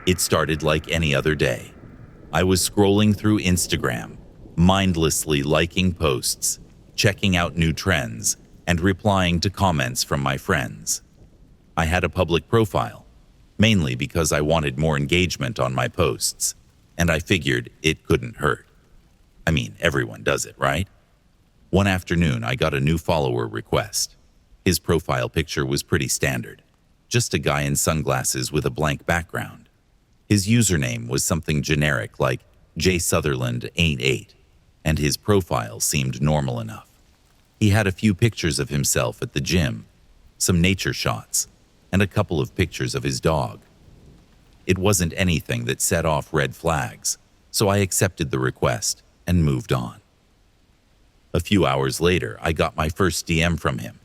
It started like any other day. I was scrolling through Instagram, mindlessly liking posts, checking out new trends, and replying to comments from my friends. I had a public profile, mainly because I wanted more engagement on my posts, and I figured it couldn't hurt. I mean, everyone does it, right? One afternoon, I got a new follower request. His profile picture was pretty standard, just a guy in sunglasses with a blank background. His username was something generic like jsutherland88, and his profile seemed normal enough. He had a few pictures of himself at the gym, some nature shots, and a couple of pictures of his dog. It wasn't anything that set off red flags, so I accepted the request and moved on. A few hours later, I got my first DM from him.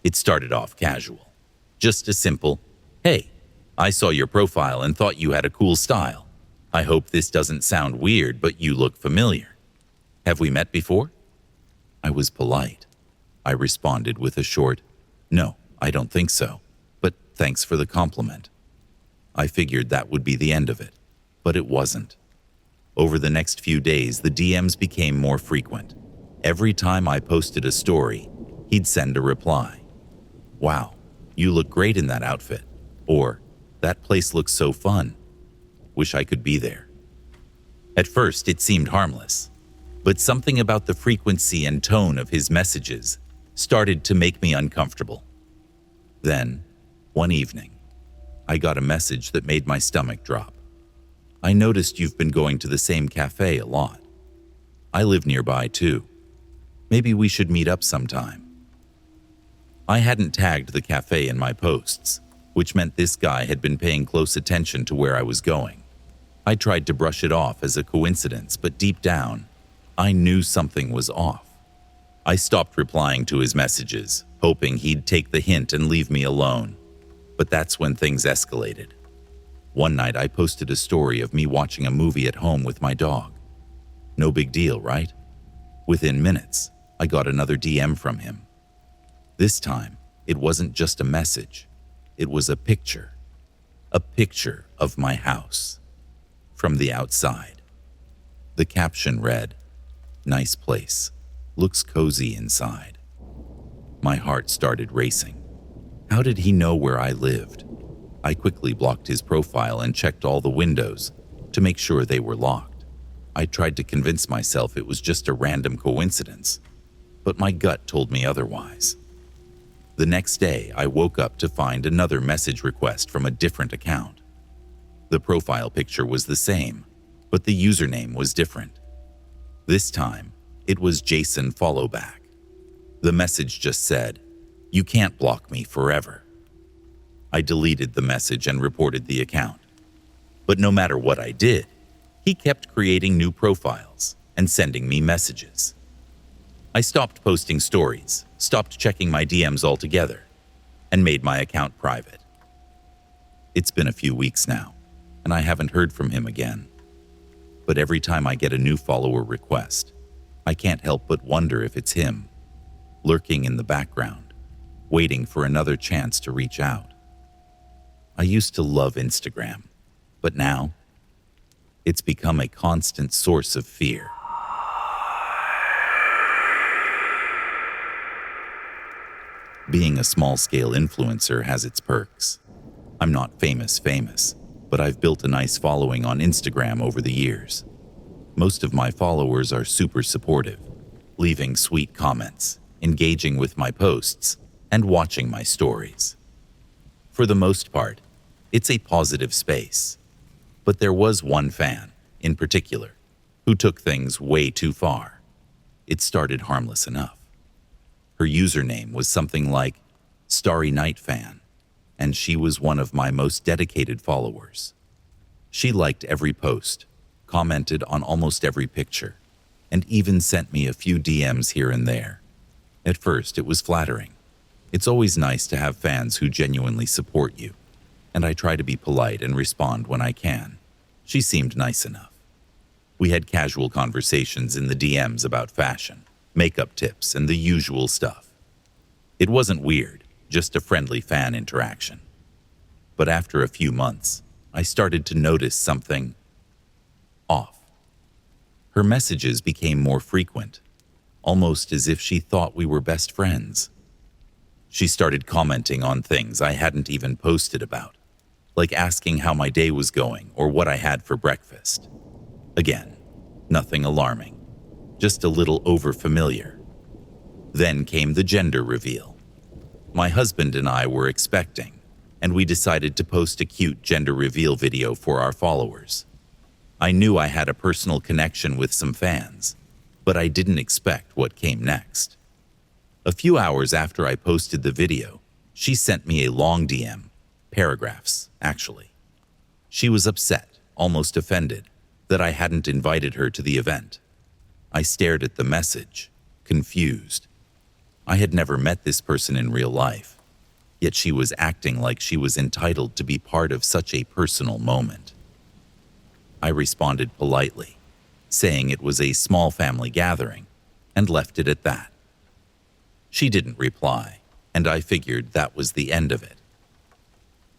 It started off casual. Just a simple, "Hey, I saw your profile and thought you had a cool style. I hope this doesn't sound weird, but you look familiar. Have we met before?" I was polite. I responded with a short, "No, I don't think so, but thanks for the compliment." I figured that would be the end of it, but it wasn't. Over the next few days, the DMs became more frequent. Every time I posted a story, he'd send a reply. "Wow, you look great in that outfit," or "That place looks so fun. Wish I could be there." At first, it seemed harmless, but something about the frequency and tone of his messages started to make me uncomfortable. Then, one evening, I got a message that made my stomach drop. "I noticed you've been going to the same cafe a lot. I live nearby too. Maybe we should meet up sometime." I hadn't tagged the cafe in my posts, which meant this guy had been paying close attention to where I was going. I tried to brush it off as a coincidence, but deep down, I knew something was off. I stopped replying to his messages, hoping he'd take the hint and leave me alone. But that's when things escalated. One night I posted a story of me watching a movie at home with my dog. No big deal, right? Within minutes, I got another DM from him. This time, it wasn't just a message. It was a picture. A picture of my house. From the outside. The caption read, "Nice place. Looks cozy inside." My heart started racing. How did he know where I lived? I quickly blocked his profile and checked all the windows to make sure they were locked. I tried to convince myself it was just a random coincidence, but my gut told me otherwise. The next day, I woke up to find another message request from a different account. The profile picture was the same, but the username was different. This time, it was Jason Followback. The message just said, "You can't block me forever." I deleted the message and reported the account. But no matter what I did, he kept creating new profiles and sending me messages. I stopped posting stories, stopped checking my DMs altogether, and made my account private. It's been a few weeks now, and I haven't heard from him again. But every time I get a new follower request, I can't help but wonder if it's him, lurking in the background, waiting for another chance to reach out. I used to love Instagram, but now it's become a constant source of fear. Being a small-scale influencer has its perks. I'm not famous, but I've built a nice following on Instagram over the years. Most of my followers are super supportive, leaving sweet comments, engaging with my posts, and watching my stories. For the most part, it's a positive space. But there was one fan, in particular, who took things way too far. It started harmless enough. Her username was something like Starry Night Fan, and she was one of my most dedicated followers. She liked every post, commented on almost every picture, and even sent me a few DMs here and there. At first, it was flattering. It's always nice to have fans who genuinely support you, and I try to be polite and respond when I can. She seemed nice enough. We had casual conversations in the DMs about fashion, makeup tips, and the usual stuff. It wasn't weird, just a friendly fan interaction. But after a few months, I started to notice something off. Her messages became more frequent, almost as if she thought we were best friends. She started commenting on things I hadn't even posted about, like asking how my day was going or what I had for breakfast. Again, nothing alarming, just a little overfamiliar. Then came the gender reveal. My husband and I were expecting, and we decided to post a cute gender reveal video for our followers. I knew I had a personal connection with some fans, but I didn't expect what came next. A few hours after I posted the video, she sent me a long DM, paragraphs, actually. She was upset, almost offended, that I hadn't invited her to the event. I stared at the message, confused. I had never met this person in real life, yet she was acting like she was entitled to be part of such a personal moment. I responded politely, saying it was a small family gathering, and left it at that. She didn't reply, and I figured that was the end of it.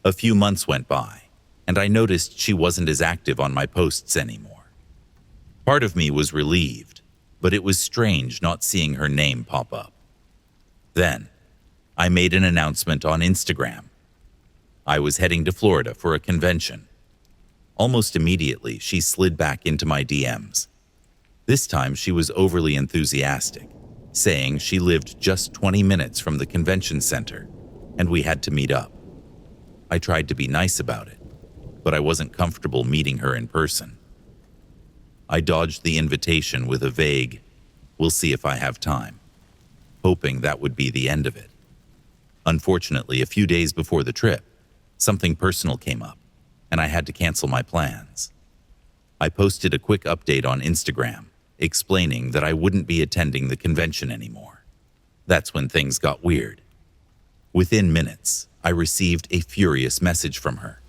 A few months went by, and I noticed she wasn't as active on my posts anymore. Part of me was relieved, but it was strange not seeing her name pop up. Then, I made an announcement on Instagram. I was heading to Florida for a convention. Almost immediately, she slid back into my DMs. This time, she was overly enthusiastic, saying she lived just 20 minutes from the convention center, and we had to meet up. I tried to be nice about it, but I wasn't comfortable meeting her in person. I dodged the invitation with a vague, "We'll see if I have time," hoping that would be the end of it. Unfortunately, a few days before the trip, something personal came up, and I had to cancel my plans. I posted a quick update on Instagram, explaining that I wouldn't be attending the convention anymore. That's when things got weird. Within minutes, I received a furious message from her.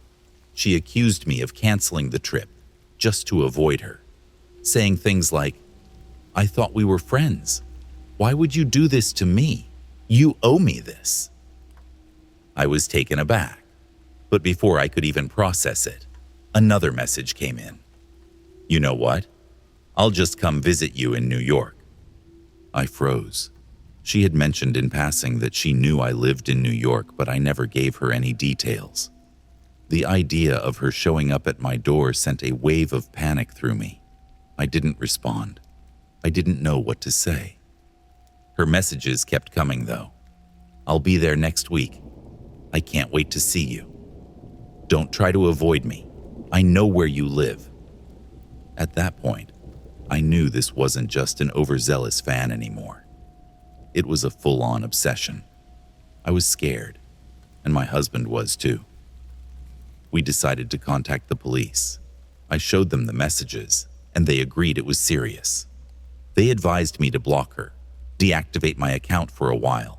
She accused me of canceling the trip just to avoid her, saying things like, "I thought we were friends. Why would you do this to me? You owe me this." I was taken aback, but before I could even process it, another message came in. "You know what? I'll just come visit you in New York." I froze. She had mentioned in passing that she knew I lived in New York, but I never gave her any details. The idea of her showing up at my door sent a wave of panic through me. I didn't respond. I didn't know what to say. Her messages kept coming, though. "I'll be there next week. I can't wait to see you. Don't try to avoid me. I know where you live." At that point, I knew this wasn't just an overzealous fan anymore. It was a full-on obsession. I was scared, and my husband was too. We decided to contact the police. I showed them the messages, and they agreed it was serious. They advised me to block her, deactivate my account for a while,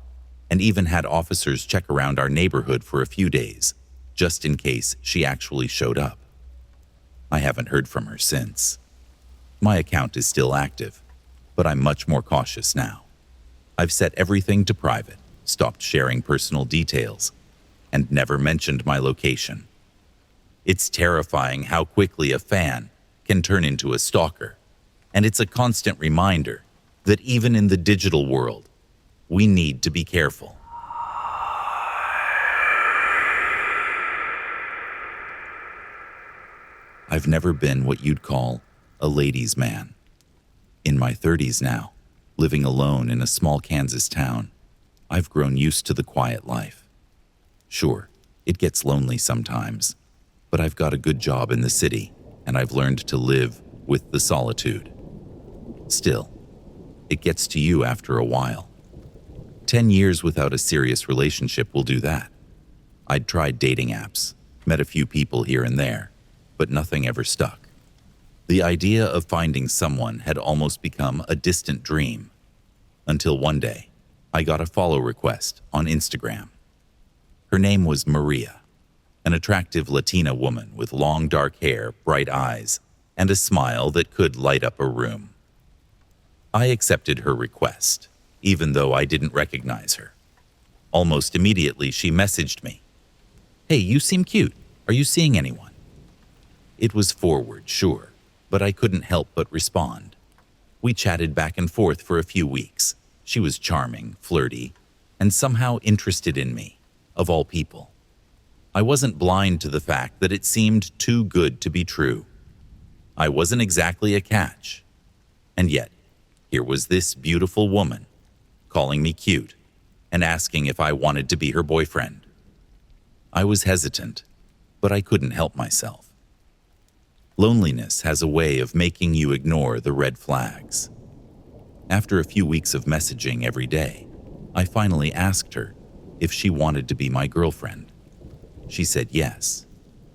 and even had officers check around our neighborhood for a few days, just in case she actually showed up. I haven't heard from her since. My account is still active, but I'm much more cautious now. I've set everything to private, stopped sharing personal details, and never mentioned my location. It's terrifying how quickly a fan can turn into a stalker, and it's a constant reminder that even in the digital world, we need to be careful. I've never been what you'd call a ladies' man. In my 30s now, living alone in a small Kansas town, I've grown used to the quiet life. Sure, it gets lonely sometimes, but I've got a good job in the city, and I've learned to live with the solitude. Still, it gets to you after a while. 10 years without a serious relationship will do that. I'd tried dating apps, met a few people here and there, but nothing ever stuck. The idea of finding someone had almost become a distant dream, until one day, I got a follow request on Instagram. Her name was Maria, an attractive Latina woman with long dark hair, bright eyes, and a smile that could light up a room. I accepted her request, even though I didn't recognize her. Almost immediately, she messaged me. "Hey, you seem cute. Are you seeing anyone?" It was forward, sure, but I couldn't help but respond. We chatted back and forth for a few weeks. She was charming, flirty, and somehow interested in me, of all people. I wasn't blind to the fact that it seemed too good to be true. I wasn't exactly a catch. And yet, here was this beautiful woman, calling me cute and asking if I wanted to be her boyfriend. I was hesitant, but I couldn't help myself. Loneliness has a way of making you ignore the red flags. After a few weeks of messaging every day, I finally asked her if she wanted to be my girlfriend. She said yes,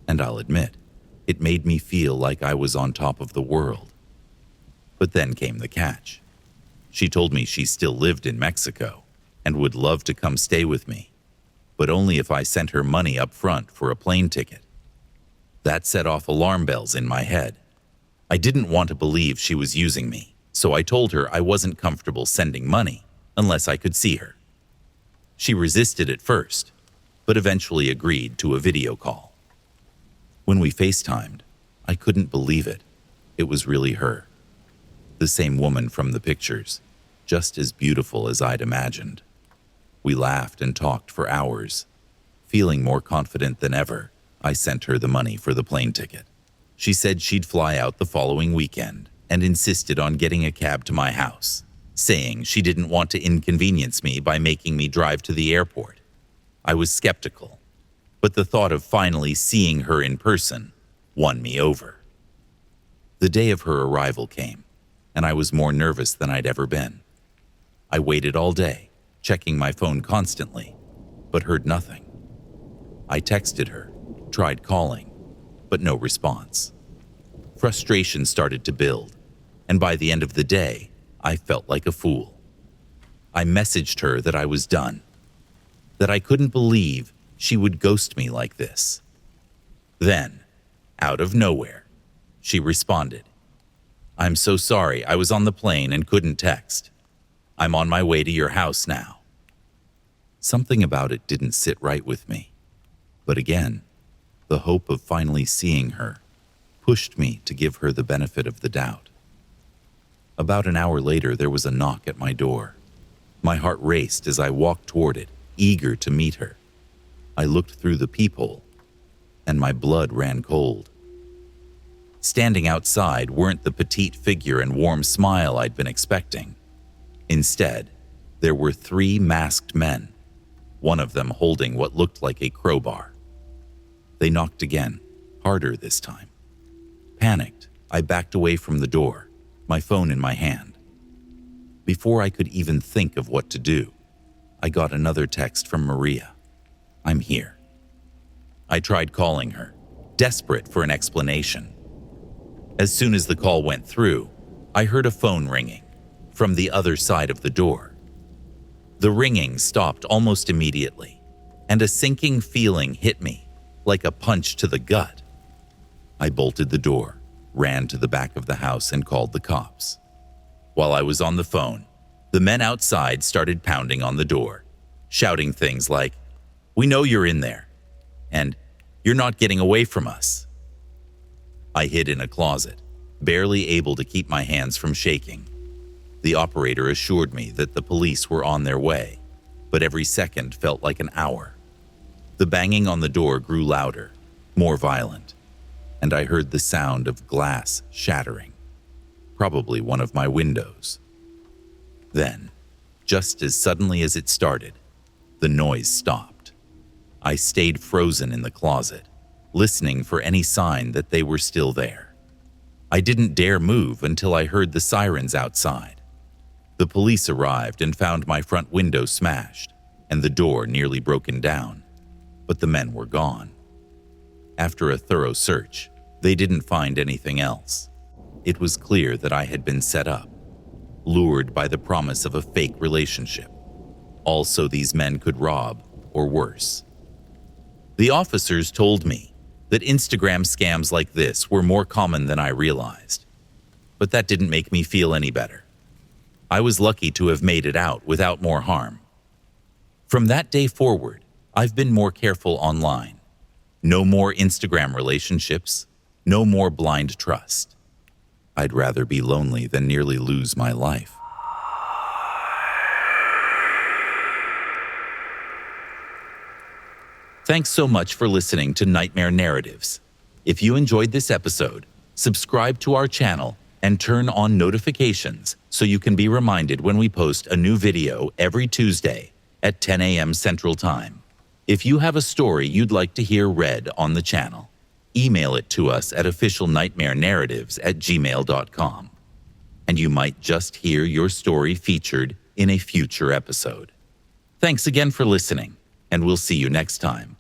and I'll admit, it made me feel like I was on top of the world. But then came the catch. She told me she still lived in Mexico and would love to come stay with me, but only if I sent her money up front for a plane ticket. That set off alarm bells in my head. I didn't want to believe she was using me, so I told her I wasn't comfortable sending money unless I could see her. She resisted at first, but eventually agreed to a video call. When we FaceTimed, I couldn't believe it. It was really her. The same woman from the pictures, just as beautiful as I'd imagined. We laughed and talked for hours. Feeling more confident than ever, I sent her the money for the plane ticket. She said she'd fly out the following weekend and insisted on getting a cab to my house, saying she didn't want to inconvenience me by making me drive to the airport. I was skeptical, but the thought of finally seeing her in person won me over. The day of her arrival came, and I was more nervous than I'd ever been. I waited all day, checking my phone constantly, but heard nothing. I texted her, tried calling, but no response. Frustration started to build, and by the end of the day, I felt like a fool. I messaged her that I was done, that I couldn't believe she would ghost me like this. Then, out of nowhere, she responded, "I'm so sorry, I was on the plane and couldn't text. I'm on my way to your house now." Something about it didn't sit right with me. But again, the hope of finally seeing her pushed me to give her the benefit of the doubt. About an hour later, there was a knock at my door. My heart raced as I walked toward it, eager to meet her. I looked through the peephole, and my blood ran cold. Standing outside weren't the petite figure and warm smile I'd been expecting. Instead, there were 3 masked men, one of them holding what looked like a crowbar. They knocked again, harder this time. Panicked, I backed away from the door, my phone in my hand. Before I could even think of what to do, I got another text from Maria. "I'm here." I tried calling her, desperate for an explanation. As soon as the call went through, I heard a phone ringing from the other side of the door. The ringing stopped almost immediately, and a sinking feeling hit me like a punch to the gut. I bolted the door, ran to the back of the house, and called the cops. While I was on the phone, the men outside started pounding on the door, shouting things like, "We know you're in there," and "You're not getting away from us." I hid in a closet, barely able to keep my hands from shaking. The operator assured me that the police were on their way, but every second felt like an hour. The banging on the door grew louder, more violent, and I heard the sound of glass shattering, probably one of my windows. Then, just as suddenly as it started, the noise stopped. I stayed frozen in the closet, listening for any sign that they were still there. I didn't dare move until I heard the sirens outside. The police arrived and found my front window smashed and the door nearly broken down, but the men were gone. After a thorough search, they didn't find anything else. It was clear that I had been set up, lured by the promise of a fake relationship. Also, these men could rob, or worse. The officers told me that Instagram scams like this were more common than I realized, but that didn't make me feel any better. I was lucky to have made it out without more harm. From that day forward, I've been more careful online. No more Instagram relationships, No more blind trust. I'd rather be lonely than nearly lose my life. Thanks so much for listening to Nightmare Narratives. If you enjoyed this episode, subscribe to our channel and turn on notifications so you can be reminded when we post a new video every Tuesday at 10 a.m. Central Time. If you have a story you'd like to hear read on the channel, email it to us at officialnightmarenarratives@gmail.com. And you might just hear your story featured in a future episode. Thanks again for listening, and we'll see you next time.